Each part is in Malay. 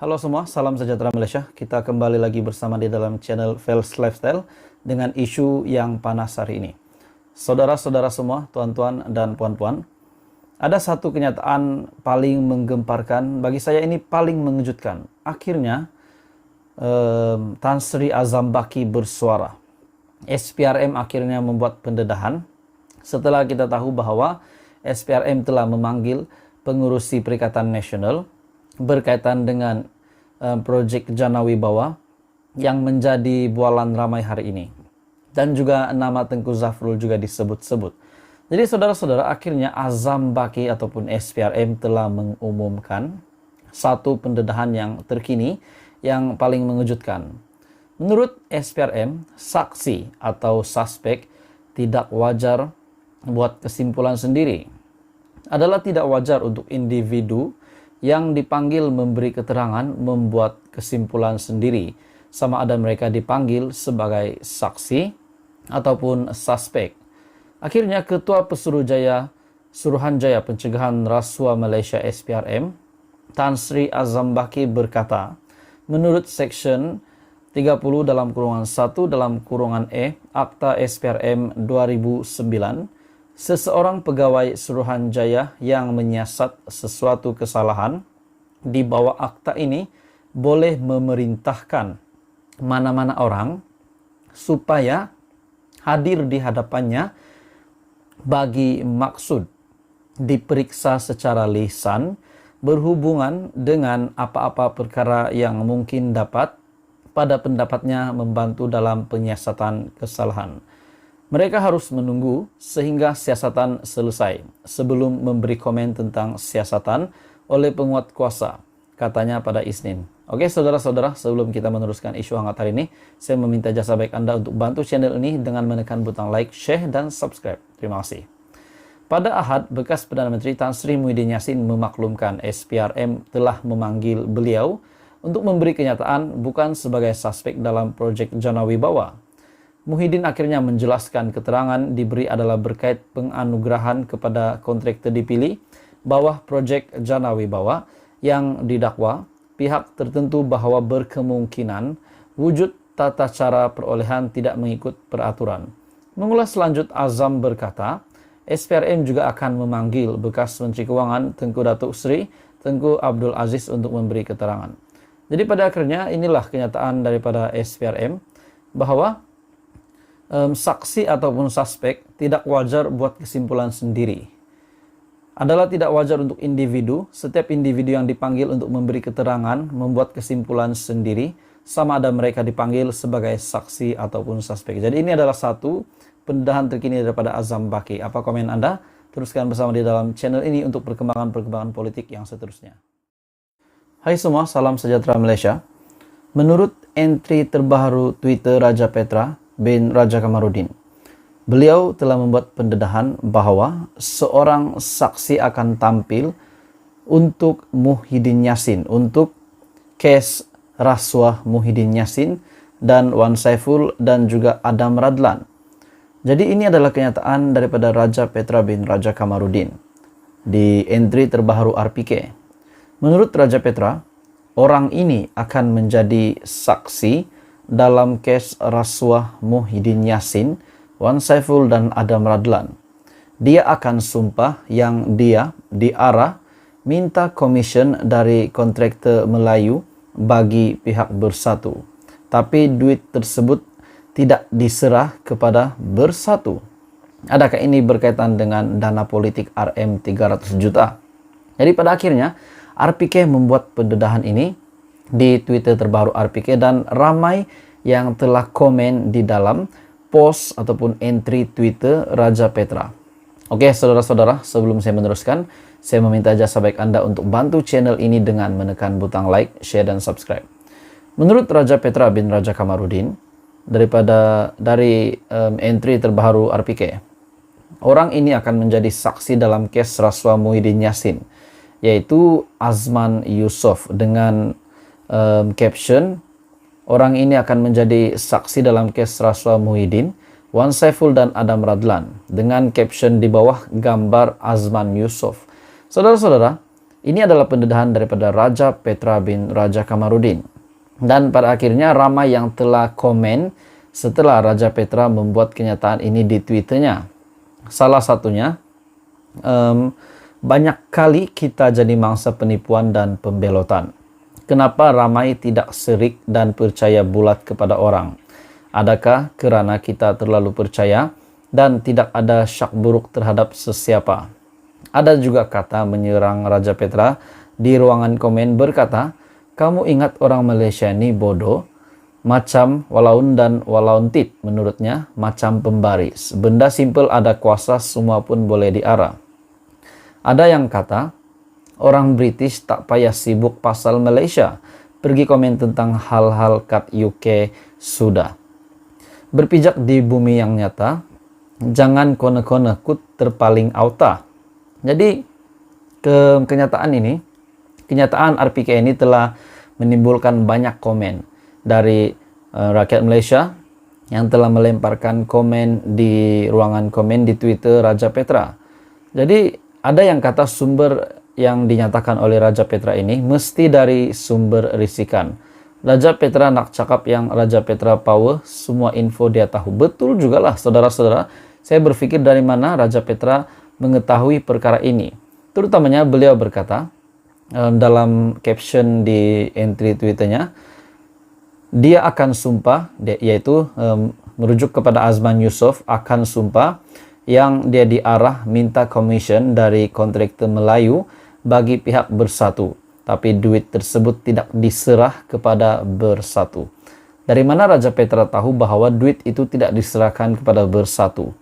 Halo semua, salam sejahtera Malaysia. Kita kembali lagi bersama di dalam channel Fels Lifestyle dengan isu yang panas hari ini. Saudara-saudara semua, tuan-tuan dan puan-puan, ada satu kenyataan paling menggemparkan, bagi saya ini paling mengejutkan. Akhirnya, Tan Sri Azam Baki bersuara. SPRM akhirnya membuat pendedahan setelah kita tahu bahwa SPRM telah memanggil pengurusi Perikatan Nasional berkaitan dengan projek Jana Wibawa yang menjadi bualan ramai hari ini. Dan juga nama Tengku Zafrul juga disebut-sebut. Jadi saudara-saudara, akhirnya Azam Baki ataupun SPRM telah mengumumkan satu pendedahan yang terkini yang paling mengejutkan. Menurut SPRM, saksi atau suspek tidak wajar buat kesimpulan sendiri. Adalah tidak wajar untuk individu yang dipanggil memberi keterangan membuat kesimpulan sendiri, sama ada mereka dipanggil sebagai saksi ataupun suspek. Akhirnya Ketua Suruhanjaya Pencegahan Rasuah Malaysia SPRM, Tan Sri Azam Baki berkata, menurut Seksyen 30 dalam kurungan 1 dalam kurungan E Akta SPRM 2009, seseorang pegawai Suruhanjaya yang menyiasat sesuatu kesalahan di bawah akta ini boleh memerintahkan mana-mana orang supaya hadir di hadapannya bagi maksud diperiksa secara lisan berhubungan dengan apa-apa perkara yang mungkin dapat pada pendapatnya membantu dalam penyiasatan kesalahan. Mereka harus menunggu sehingga siasatan selesai sebelum memberi komen tentang siasatan oleh penguat kuasa, katanya pada Isnin. Oke saudara-saudara, sebelum kita meneruskan isu hangat hari ini, saya meminta jasa baik Anda untuk bantu channel ini dengan menekan butang like, share, dan subscribe. Terima kasih. Pada Ahad, bekas Perdana Menteri Tan Sri Muhyiddin Yassin memaklumkan SPRM telah memanggil beliau untuk memberi kenyataan bukan sebagai suspek dalam projek Jana Wibawa. Muhyiddin akhirnya menjelaskan keterangan diberi adalah berkait penganugerahan kepada kontraktor dipilih bawah projek Jana Wibawa yang didakwa pihak tertentu bahwa berkemungkinan wujud tata cara perolehan tidak mengikut peraturan. Mengulas lanjut, Azam berkata, SPRM juga akan memanggil bekas Menteri Keuangan Tengku Datuk Seri Tengku Abdul Aziz untuk memberi keterangan. Jadi pada akhirnya inilah kenyataan daripada SPRM bahwa saksi ataupun suspek tidak wajar buat kesimpulan sendiri. Adalah tidak wajar untuk individu, setiap individu yang dipanggil untuk memberi keterangan, membuat kesimpulan sendiri, sama ada mereka dipanggil sebagai saksi ataupun suspek. Jadi ini adalah satu pendedahan terkini daripada Azam Baki. Apa komen Anda? Teruskan bersama di dalam channel ini untuk perkembangan-perkembangan politik yang seterusnya. Hai semua, salam sejahtera Malaysia. Menurut entry terbaru Twitter Raja Petra bin Raja Kamarudin, beliau telah membuat pendedahan bahwa seorang saksi akan tampil untuk Muhyiddin Yassin, untuk kes rasuah Muhyiddin Yassin dan Wan Saiful dan juga Adam Radlan. Jadi ini adalah kenyataan daripada Raja Petra bin Raja Kamarudin di entry terbaru RPK. Menurut Raja Petra, orang ini akan menjadi saksi dalam kes rasuah Muhyiddin Yassin, Wan Saiful dan Adam Radlan. Dia akan sumpah yang dia diarah minta komisen dari kontraktor Melayu bagi pihak Bersatu. Tapi duit tersebut tidak diserah kepada Bersatu. Adakah ini berkaitan dengan dana politik RM 300 juta? Jadi pada akhirnya RPK membuat pendedahan ini di Twitter terbaru RPK dan ramai yang telah komen di dalam post ataupun entry Twitter Raja Petra. Oke saudara-saudara, sebelum saya meneruskan, saya meminta jasa baik Anda untuk bantu channel ini dengan menekan butang like, share, dan subscribe. Menurut Raja Petra bin Raja Kamarudin, dari entry terbaru RPK, orang ini akan menjadi saksi dalam kes rasuah Muhyiddin Yassin, yaitu Azman Yusof, dengan caption, orang ini akan menjadi saksi dalam kes rasuah Muhyiddin, Wan Saiful dan Adam Radlan, dengan caption di bawah gambar Azman Yusof. Saudara-saudara, Ini adalah pendedahan daripada Raja Petra bin Raja Kamarudin. Dan pada akhirnya ramai yang telah komen setelah Raja Petra membuat kenyataan ini di Twitternya. Salah satunya, banyak kali kita jadi mangsa penipuan dan pembelotan. Kenapa ramai tidak serik dan percaya bulat kepada orang? Adakah kerana kita terlalu percaya dan tidak ada syak buruk terhadap sesiapa? Ada juga kata menyerang Raja Petra di ruangan komen berkata, "Kamu ingat orang Malaysia ini bodoh? Macam walaun dan walauntit, menurutnya macam pembaris. Benda simpel ada kuasa, semua pun boleh diarah." Ada yang kata, orang British tak payah sibuk pasal Malaysia. Pergi komen tentang hal-hal kat UK sudah. Berpijak di bumi yang nyata, jangan kone-kone kut terpaling auta. Jadi, kenyataan RPK ini telah menimbulkan banyak komen dari rakyat Malaysia yang telah melemparkan komen di ruangan komen di Twitter Raja Petra. Jadi, ada yang kata sumber yang dinyatakan oleh Raja Petra ini mesti dari sumber risikan. Raja Petra nak cakap yang Raja Petra power, semua info dia tahu. Betul juga lah, saudara-saudara. Saya berpikir dari mana Raja Petra mengetahui perkara ini. Terutamanya beliau berkata dalam caption di entry Twitternya, dia akan sumpah, yaitu merujuk kepada Azman Yusof, akan sumpah yang dia diarah minta commission dari kontraktor Melayu bagi pihak Bersatu. Tapi duit tersebut tidak diserah kepada Bersatu. Dari mana Raja Petra tahu bahwa duit itu tidak diserahkan kepada Bersatu?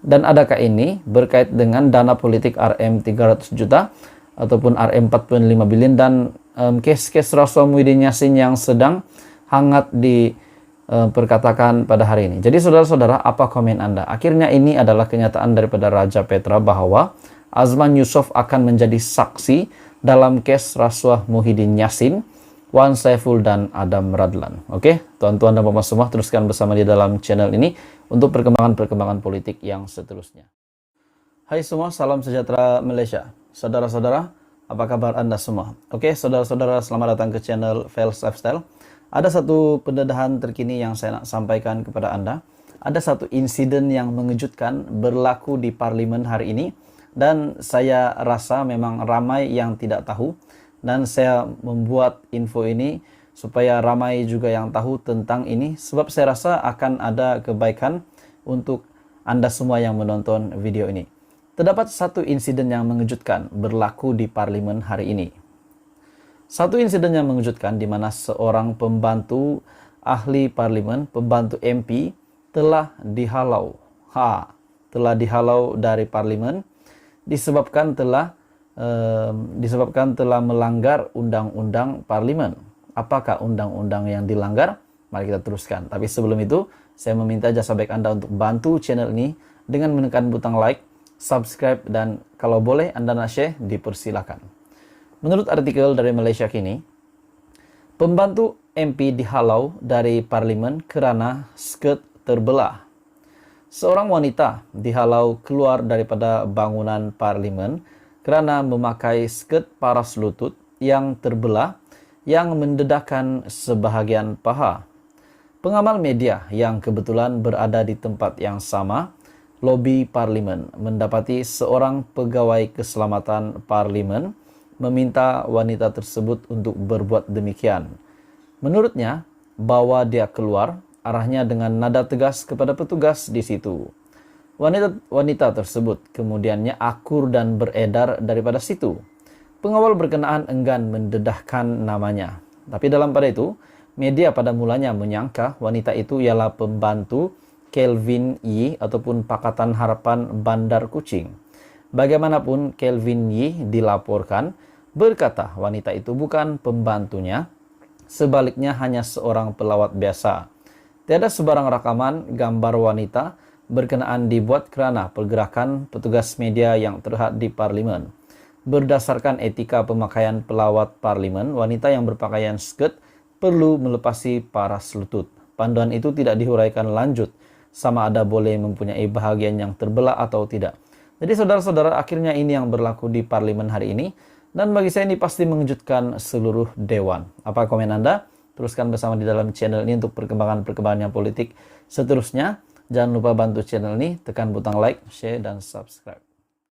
Dan adakah ini berkait dengan dana politik RM 300 juta ataupun RM 45 bilion dan kes-kes Rasul Muhyiddin Yassin yang sedang hangat diperkatakan pada hari ini. Jadi saudara-saudara, apa komen Anda? Akhirnya ini adalah kenyataan daripada Raja Petra bahwa Azman Yusof akan menjadi saksi dalam kes rasuah Muhyiddin Yassin, Wan Saiful dan Adam Radlan. Oke, tuan-tuan dan puan semua, teruskan bersama di dalam channel ini untuk perkembangan-perkembangan politik yang seterusnya. Hai semua, salam sejahtera Malaysia. Saudara-saudara, apa kabar Anda semua? Oke, saudara-saudara, selamat datang ke channel Fels Lifestyle. Ada satu pendedahan terkini yang saya nak sampaikan kepada Anda. Ada satu insiden yang mengejutkan berlaku di Parlimen hari ini, dan saya rasa memang ramai yang tidak tahu. Dan saya membuat info ini supaya ramai juga yang tahu tentang ini, sebab saya rasa akan ada kebaikan untuk Anda semua yang menonton video ini. Terdapat satu insiden yang mengejutkan berlaku di Parlimen hari ini. Satu insiden yang mengejutkan di mana seorang pembantu ahli Parlimen, pembantu MP telah dihalau. Telah dihalau dari Parlimen disebabkan telah melanggar undang-undang Parlimen. Apakah undang-undang yang dilanggar? Mari kita teruskan. Tapi sebelum itu, saya meminta jasa baik Anda untuk bantu channel ini dengan menekan butang like, subscribe, dan kalau boleh Anda nak share, dipersilakan. Menurut artikel dari Malaysia Kini, pembantu MP dihalau dari Parlimen kerana skirt terbelah. Seorang wanita dihalau keluar daripada bangunan Parlimen kerana memakai skirt paras lutut yang terbelah yang mendedahkan sebahagian paha. Pengamal media yang kebetulan berada di tempat yang sama, lobi Parlimen, mendapati seorang pegawai keselamatan Parlimen meminta wanita tersebut untuk berbuat demikian. Menurutnya, bawa dia keluar, arahnya dengan nada tegas kepada petugas di situ. Wanita tersebut kemudiannya akur dan beredar daripada situ. Pengawal berkenaan enggan mendedahkan namanya. Tapi dalam pada itu, media pada mulanya menyangka wanita itu ialah pembantu Kelvin Yee ataupun Pakatan Harapan Bandar Kuching. Bagaimanapun, Kelvin Yee dilaporkan berkata wanita itu bukan pembantunya, sebaliknya hanya seorang pelawat biasa. Tiada sebarang rakaman gambar wanita berkenaan dibuat kerana pergerakan petugas media yang terhad di Parlimen. Berdasarkan etika pemakaian pelawat Parlimen, wanita yang berpakaian skirt perlu melepasi paras lutut. Panduan itu tidak dihuraikan lanjut, sama ada boleh mempunyai bahagian yang terbelah atau tidak. Jadi saudara-saudara, akhirnya ini yang berlaku di Parlimen hari ini. Dan bagi saya ini pasti mengejutkan seluruh dewan. Apa komen Anda? Teruskan bersama di dalam channel ini untuk perkembangan-perkembangan yang politik seterusnya. Jangan lupa bantu channel ini, tekan butang like, share, dan subscribe.